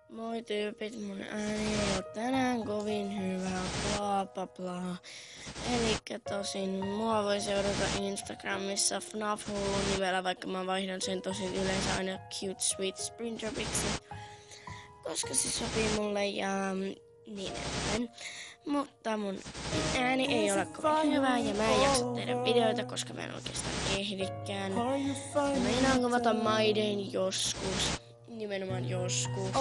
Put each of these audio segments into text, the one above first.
Moi tyypit, mun ääni ei oo tänään kovin hyvä, bla bla bla. Elikkä tosin mua voi seurata Instagramissa FNAF-hullun nimellä, vaikka mä vaihdan sen tosin yleensä aina Cute Sweet Sprinterbiksi, koska se sopii mulle ja niin edelleen. Mutta mun ääni ei ole kovin hyvä ja mä en jaksa tehdä videoita, koska mä en oikeastaan ehdikään. Ja meinaan kuvata maiden joskus. Nimenomaan joskus,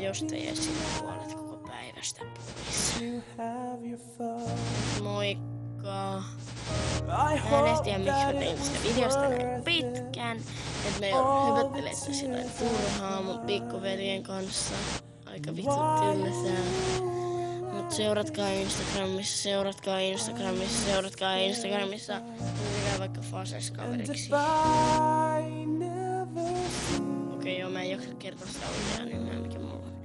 jos te jäi sinne puolet koko päivästä pois. Moikka! Mä en edes tiedä, miksi mä tein tästä videosta näin pitkään. Et me hypättelee tässä jotain turhaa mun pikkuveljen kanssa. Aika vittu tylsää. Mut seuratkaa Instagramissa, seuratkaa Instagramissa, seuratkaa Instagramissa. Pyytäkää vaikka Fases kaveriksi. Okei, joo, mä en jaksa kertoa sitä oikeaa nimeä, mikä mulla on.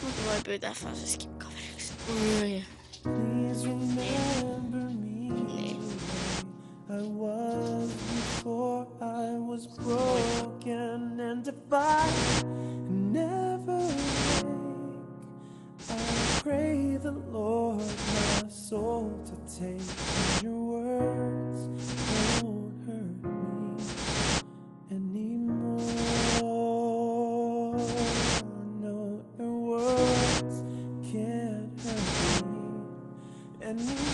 Mutta voi pyytää Faseskin kaveriksi. Niin. I was before I was broken, and if I never wake, I pray the Lord my soul to take. Your words won't hurt me anymore. No, your words can't hurt me anymore.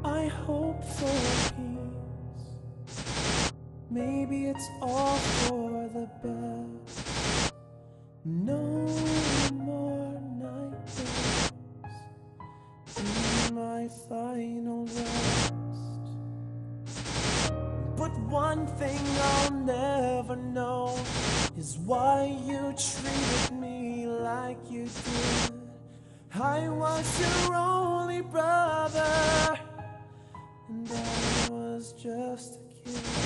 I hope for peace. Maybe it's all for the best. No more nightmares in my final rest. But one thing I'll never know is why you treated me like you did. I was your only brother, and I was just a kid.